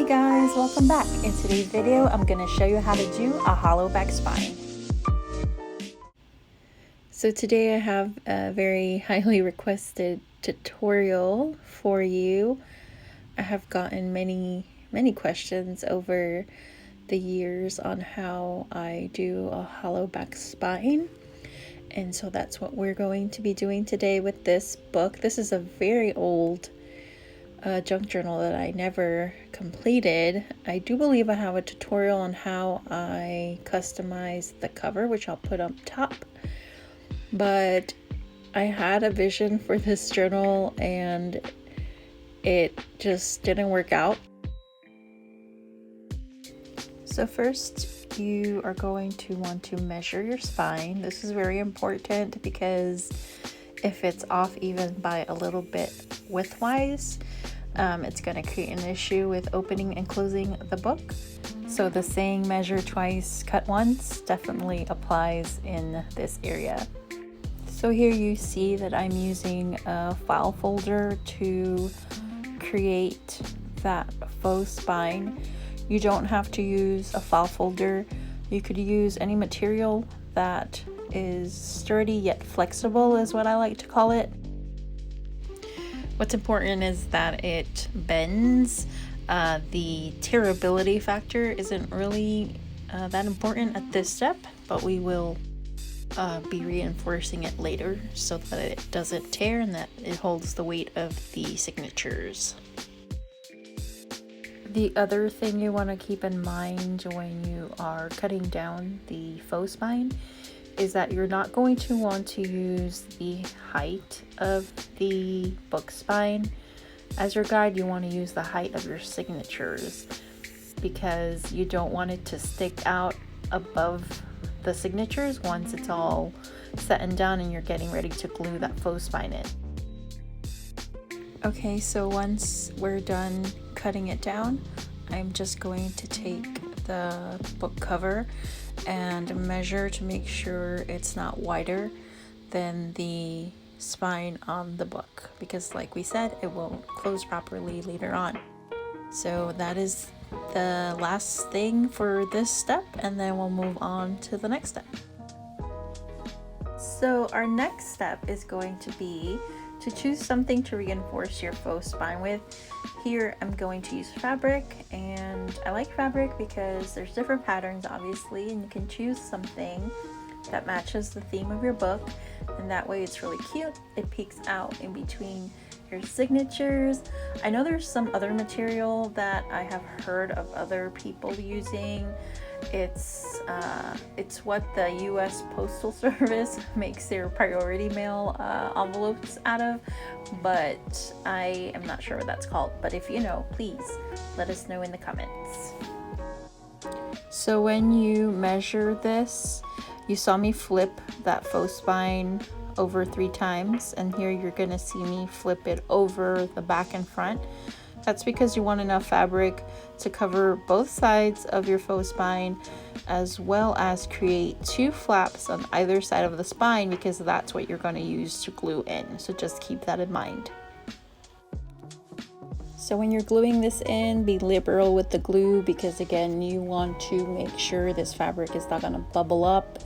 Hey guys, welcome back. In today's video, I'm going to show you how to do a hollow back spine. So today I have a very highly requested tutorial for you. I have gotten many questions over the years on how I do a hollow back spine. And so that's what we're going to be doing today with this book. This is a very old junk journal that I never completed. I do believe I have a tutorial on how I customize the cover, which I'll put up top. But I had a vision for this journal and it just didn't work out. So first, you are going to want to measure your spine. This is very important because if it's off even by a little bit widthwise, it's going to create an issue with opening and closing the book. So the saying measure twice, cut once definitely applies in this area. So here you see that I'm using a file folder to create that faux spine. You don't have to use a file folder. You could use any material that is sturdy yet flexible, is what I like to call it. What's important is that it bends. The tearability factor isn't really that important at this step, but we will be reinforcing it later so that it doesn't tear and that it holds the weight of the signatures. The other thing you want to keep in mind when you are cutting down the faux spine is that you're not going to want to use the height of the book spine as your guide. You want to use the height of your signatures because you don't want it to stick out above the signatures once it's all set and done and you're getting ready to glue that faux spine in. Okay, so once we're done cutting it down, I'm just going to take the book cover and measure to make sure it's not wider than the spine on the book, because like we said, it won't close properly later on. So that is the last thing for this step, and then we'll move on to the next step. So our next step is going to be to choose something to reinforce your faux spine with. Here I'm going to use fabric, and I like fabric because there's different patterns obviously, and you can choose something that matches the theme of your book, and that way it's really cute. It peeks out in between your signatures. I know there's some other material that I have heard of other people using. It's what the US Postal Service makes their priority mail envelopes out of, but I am not sure what that's called. But if you know, please let us know in the comments. So when you measure this, you saw me flip that faux spine over 3 times, and here you're gonna see me flip it over the back and front. That's because you want enough fabric to cover both sides of your faux spine, as well as create 2 flaps on either side of the spine, because that's what you're going to use to glue in. So just keep that in mind. So when you're gluing this in, be liberal with the glue, because again, you want to make sure this fabric is not going to bubble up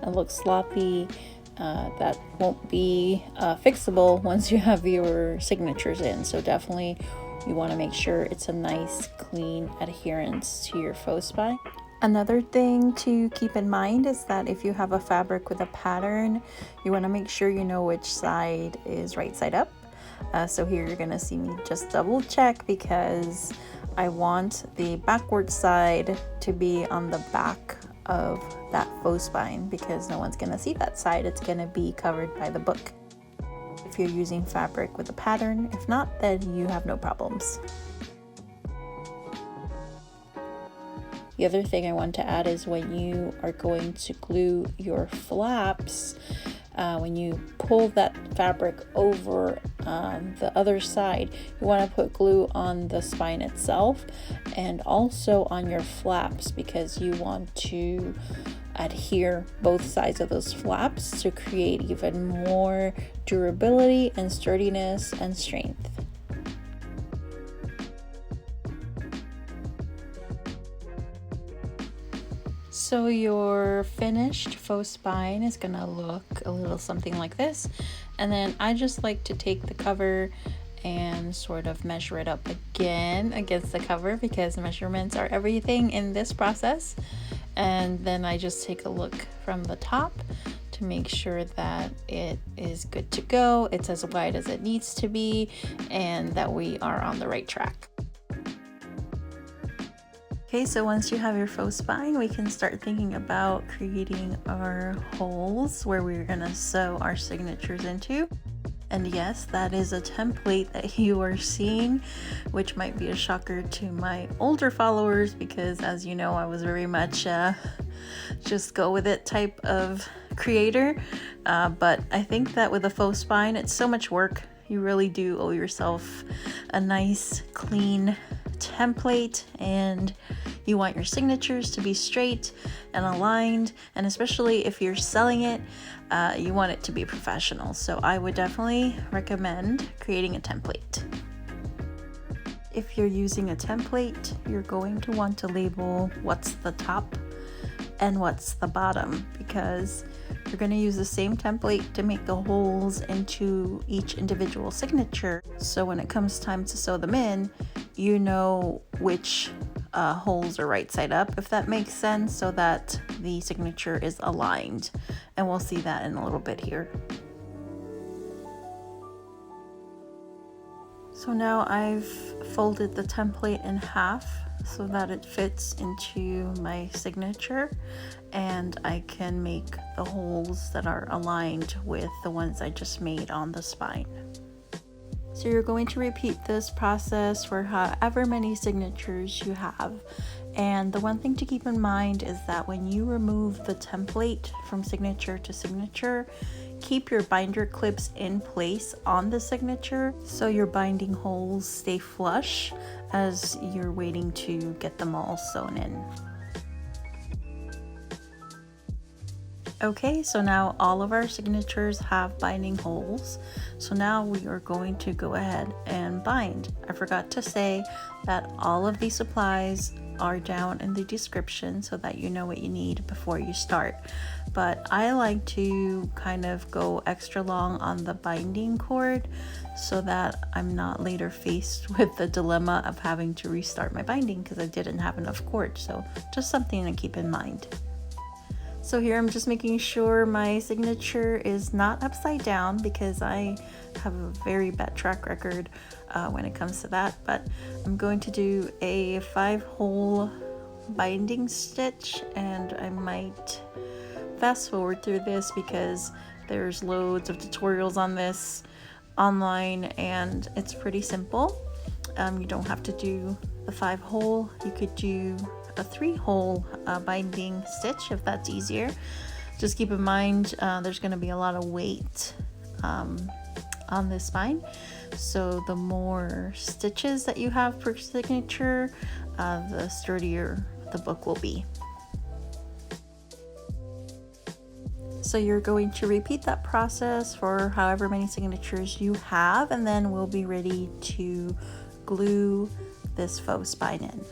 and look sloppy. That won't be fixable once you have your signatures in. So definitely you want to make sure it's a nice clean adherence to your faux spine. Another thing to keep in mind is that if you have a fabric with a pattern, you want to make sure you know which side is right side up. So here you're going to see me just double check, because I want the backward side to be on the back of that faux spine, because no one's going to see that side. It's going to be covered by the book if you're using fabric with a pattern. If not, then you have no problems. The other thing I want to add is when you are going to glue your flaps, when you pull that fabric over the other side, you want to put glue on the spine itself and also on your flaps, because you want to adhere both sides of those flaps to create even more durability and sturdiness and strength. So your finished faux spine is gonna look a little something like this. And then I just like to take the cover and sort of measure it up again against the cover, because measurements are everything in this process. And then I just take a look from the top to make sure that it is good to go, it's as wide as it needs to be, and that we are on the right track. Okay, so once you have your faux spine, we can start thinking about creating our holes where we're gonna sew our signatures into. And yes, that is a template that you are seeing, which might be a shocker to my older followers, because as you know, I was very much just go with it type of creator. But I think that with a faux spine, it's so much work. You really do owe yourself a nice, clean template, and you want your signatures to be straight and aligned, and especially if you're selling it, you want it to be professional. So I would definitely recommend creating a template. If you're using a template, you're going to want to label what's the top and what's the bottom, because you're going to use the same template to make the holes into each individual signature. So when it comes time to sew them in, you know which holes are right side up, if that makes sense, so that the signature is aligned. And we'll see that in a little bit here. So now I've folded the template in half so that it fits into my signature, and I can make the holes that are aligned with the ones I just made on the spine. So you're going to repeat this process for however many signatures you have. And the one thing to keep in mind is that when you remove the template from signature to signature, keep your binder clips in place on the signature so your binding holes stay flush as you're waiting to get them all sewn in. Okay, so now all of our signatures have binding holes. So now we are going to go ahead and bind. I forgot to say that all of these supplies are down in the description so that you know what you need before you start. But I like to kind of go extra long on the binding cord so that I'm not later faced with the dilemma of having to restart my binding because I didn't have enough cord. So just something to keep in mind. So here I'm just making sure my signature is not upside down because I have a very bad track record when it comes to that. But I'm going to do a 5-hole binding stitch, and I might fast forward through this because there's loads of tutorials on this online and it's pretty simple. You don't have to do the 5-hole. You could do a 3-hole binding stitch if that's easier. Just keep in mind there's going to be a lot of weight on this spine, so the more stitches that you have per signature, the sturdier the book will be. So you're going to repeat that process for however many signatures you have, and then we'll be ready to glue this faux spine in.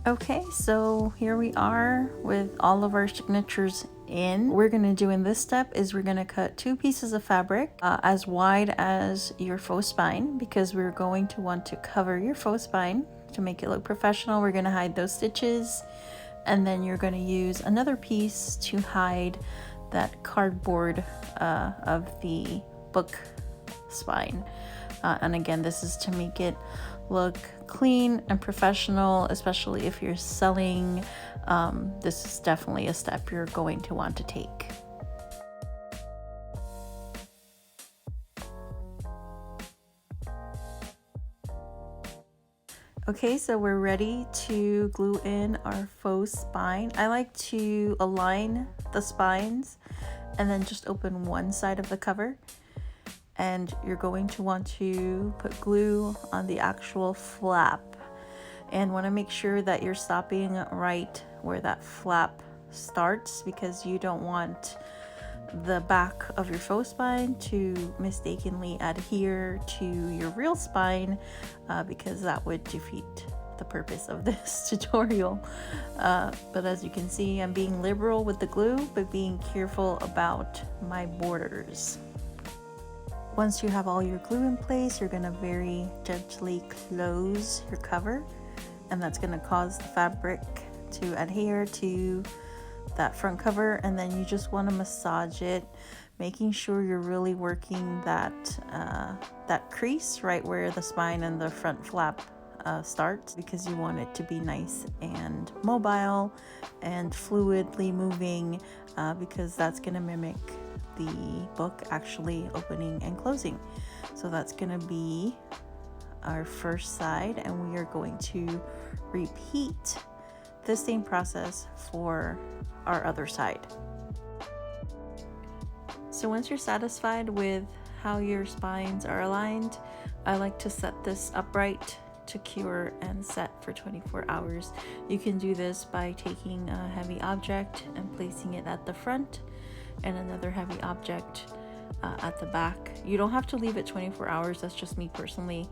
Okay, so here we are with all of our signatures in. What we're gonna do in this step is we're gonna cut 2 pieces of fabric as wide as your faux spine, because we're going to want to cover your faux spine to make it look professional. We're gonna hide those stitches, and then you're gonna use another piece to hide that cardboard of the book spine. And again, this is to make it look clean and professional, especially if you're selling. This is definitely a step you're going to want to take. Okay, so we're ready to glue in our faux spine. I like to align the spines and then just open one side of the cover. And you're going to want to put glue on the actual flap, and want to make sure that you're stopping right where that flap starts, because you don't want the back of your faux spine to mistakenly adhere to your real spine, because that would defeat the purpose of this tutorial. But as you can see, I'm being liberal with the glue, but being careful about my borders. Once you have all your glue in place, you're gonna very gently close your cover, and that's gonna cause the fabric to adhere to that front cover. And then you just want to massage it, making sure you're really working that crease right where the spine and the front flap starts, because you want it to be nice and mobile and fluidly moving, because that's going to mimic the book actually opening and closing. So that's going to be our first side, and we are going to repeat the same process for our other side. So once you're satisfied with how your spines are aligned, I like to set this upright to cure and set for 24 hours. You can do this by taking a heavy object and placing it at the front and another heavy object at the back. You don't have to leave it 24 hours. That's just me personally.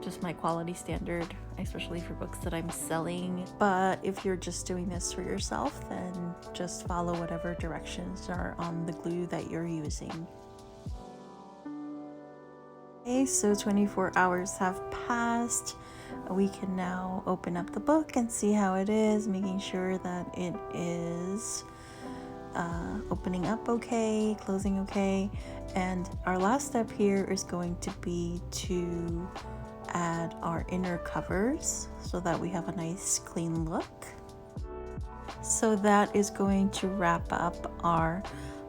Just my quality standard, especially for books that I'm selling. But if you're just doing this for yourself, then just follow whatever directions are on the glue that you're using. Okay, so 24 hours have passed. We can now open up the book and see how it is, making sure that it is opening up okay, closing okay. And our last step here is going to be to add our inner covers so that we have a nice clean look. So that is going to wrap up our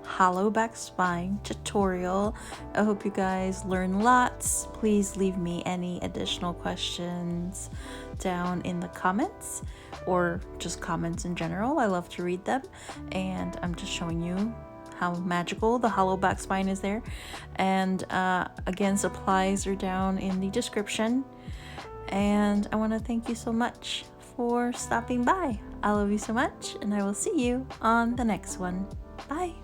hollow back spine tutorial. I hope you guys learn lots. Please leave me any additional questions down in the comments, or just comments in general. I love to read them, and I'm just showing you how magical the hollow back spine is there. And again, supplies are down in the description. And I want to thank you so much for stopping by. I love you so much, and I will see you on the next one. Bye.